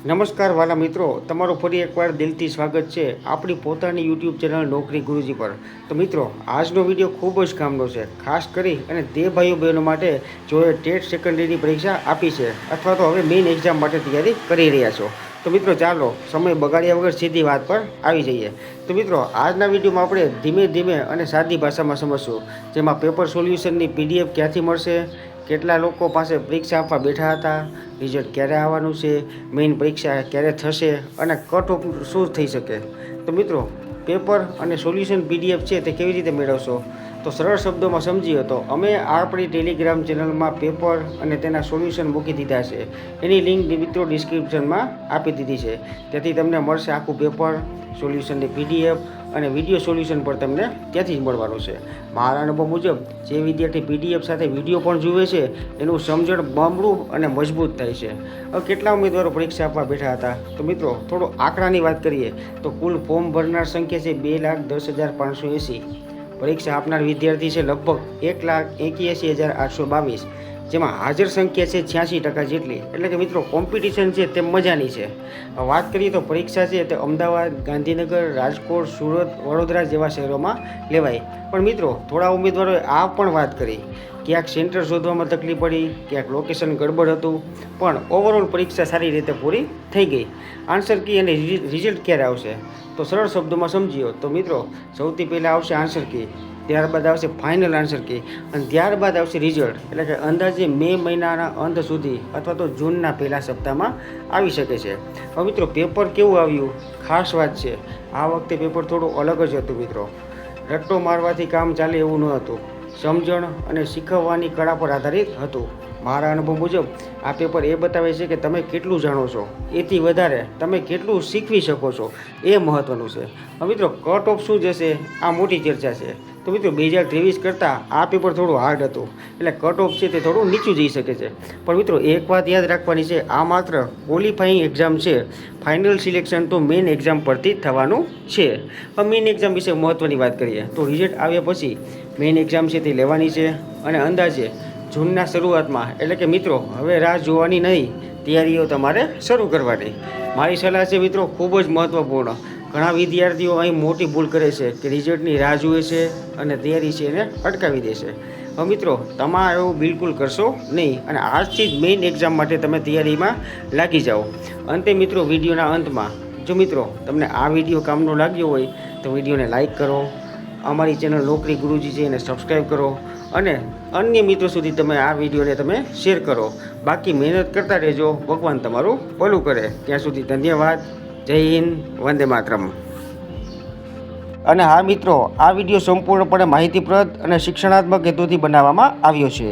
નમસ્કાર વાલા મિત્રો, તમારું ફરી એકવાર દિલથી સ્વાગત છે આપણી પોતાની યુટ્યુબ ચેનલ નોકરી ગુરુજી પર। તો મિત્રો, આજનો વિડીયો ખૂબ જ કામનો છે, ખાસ કરી અને તે ભાઈઓ બહેનો માટે જેઓએ ટેટ સેકન્ડરીની પરીક્ષા આપી છે અથવા તો હવે મેઇન એક્ઝામ માટે તૈયારી કરી રહ્યા છો। તો મિત્રો ચાલો સમય બગાડ્યા વગર સીધી વાત પર આવી જઈએ। તો મિત્રો, આજના વિડીયોમાં આપણે ધીમે ધીમે અને સાદી ભાષામાં સમજશું, જેમાં પેપર સોલ્યુશનની PDF ક્યાંથી મળશે, કેટલા લોકો પાસે પરીક્ષા આપવા બેઠા હતા, રિઝલ્ટ ક્યારે આવવાનું છે, મેઇન પરીક્ષા ક્યારે થશે અને કટ ઓફ શું થઈ શકે। તો મિત્રો, પેપર અને સોલ્યુશન PDF છે તે કેવી રીતે મેળવશો? તો સરળ શબ્દોમાં સમજીએ તો અમે આપણી ટેલિગ્રામ ચેનલમાં પેપર અને તેના સોલ્યુશન મૂકી દીધા છે। એની લિંક મિત્રો ડિસ્ક્રિપ્શનમાં આપી દીધી છે, તેથી તમને મળશે આખું પેપર, સોલ્યુશનની PDF અને વિડીયો સોલ્યુશન પર તમને ત્યાંથી જ મળવાનું છે। મારા અનુભવ મુજબ જે વિદ્યાર્થી PDF સાથે વિડીયો પણ જુએ છે એનું સમજણ બમણું અને મજબૂત થાય છે। હવે કેટલા ઉમેદવારો પરીક્ષા આપવા બેઠા હતા? તો મિત્રો, થોડો આંકડાની વાત કરીએ તો કુલ ફોર્મ ભરનાર સંખ્યા છે 2,10,580। પરીક્ષા આપનાર વિદ્યાર્થી છે લગભગ 1,81,822, જેમાં હાજર સંખ્યા છે 86% જેટલી। એટલે કે મિત્રો, કોમ્પિટિશન છે તે મજાની છે। વાત કરીએ તો પરીક્ષા છે તે અમદાવાદ, ગાંધીનગર, રાજકોટ, સુરત, વડોદરા જેવા શહેરોમાં લેવાય। પણ મિત્રો, થોડા ઉમેદવારોએ આ પણ વાત કરી, ક્યાંક સેન્ટર શોધવામાં તકલીફ પડી, ક્યાંક લોકેશન ગડબડ હતું, પણ ઓવરઓલ પરીક્ષા સારી રીતે પૂરી થઈ ગઈ। આન્સર કી અને રિઝલ્ટ ક્યારે આવશે? તો સરળ શબ્દોમાં સમજીએ તો મિત્રો, સૌથી પહેલાં આવશે આન્સર કી, ત્યારબાદ આવશે ફાઇનલ આન્સર કી અને ત્યારબાદ આવશે રિઝલ્ટ। એટલે કે અંદાજે મે મહિનાના અંત સુધી અથવા તો જૂનના પહેલા સપ્તાહમાં આવી શકે છે। હવે મિત્રો, પેપર કેવું આવ્યું? ખાસ વાત છે, આ વખતે પેપર થોડું અલગ જ હતું મિત્રો। રટ્ટો મારવાથી કામ ચાલે એવું ન હતું, સમજણ અને શીખવવાની કળા પર આધારિત હતું। મારા અનુભવ મુજબ આ પેપર એ બતાવે છે કે તમે કેટલું જાણો છો, એથી વધારે તમે કેટલું શીખવી શકો છો એ મહત્ત્વનું છે। હવે મિત્રો, કટ ઓફ શું જશે? આ મોટી ચર્ચા છે। તો મિત્રો, 2023 કરતાં આ પેપર થોડું હાર્ડ હતું, એટલે કટ ઓફ છે તે થોડું નીચું જઈ શકે છે। પણ મિત્રો, એક વાત યાદ રાખવાની છે, આ માત્ર ક્વોલિફાઈંગ એક્ઝામ છે, ફાઇનલ સિલેક્શન તો મેઇન એક્ઝામ પરથી થવાનું છે। હવે મેઇન એક્ઝામ વિશે મહત્ત્વની વાત કરીએ તો રિઝલ્ટ આવ્યા પછી મેઇન એક્ઝામ છે તે લેવાની છે અને અંદાજે જૂનના શરૂઆતમાં। એટલે કે મિત્રો, હવે રાહ જોવાની નહીં, તૈયારીઓ તમારે શરૂ કરવાની। મારી સલાહ છે મિત્રો, ખૂબ જ મહત્ત્વપૂર્ણ। ઘણા વિદ્યાર્થીઓ અહીં મોટી ભૂલ કરે છે કે રિઝલ્ટની રાહ જુએ છે અને તૈયારી છે એને અટકાવી દેશે। હવે મિત્રો, તમારે એવું બિલકુલ કરશો નહીં અને આજથી જ મેઇન એક્ઝામ માટે તમે તૈયારીમાં લાગી જાઓ। અંતે મિત્રો, વિડીયોના અંતમાં જો મિત્રો તમને આ વિડીયો કામનો લાગ્યો હોય તો વિડીયોને લાઇક કરો, અમારી ચેનલ નોકરી ગુરુજી છે એને સબસ્ક્રાઈબ કરો અને અન્ય મિત્રો સુધી તમે આ વિડીયોને તમે શેર કરો। બાકી મહેનત કરતા રહેજો, ભગવાન તમારું ભલું કરે। ત્યાં સુધી ધન્યવાદ। જય હિન્દ, વંદે માતરમ। અને હા મિત્રો, આ વિડીયો સંપૂર્ણપણે માહિતીપ્રદ અને શિક્ષણાત્મક હેતુથી બનાવવામાં આવ્યો છે।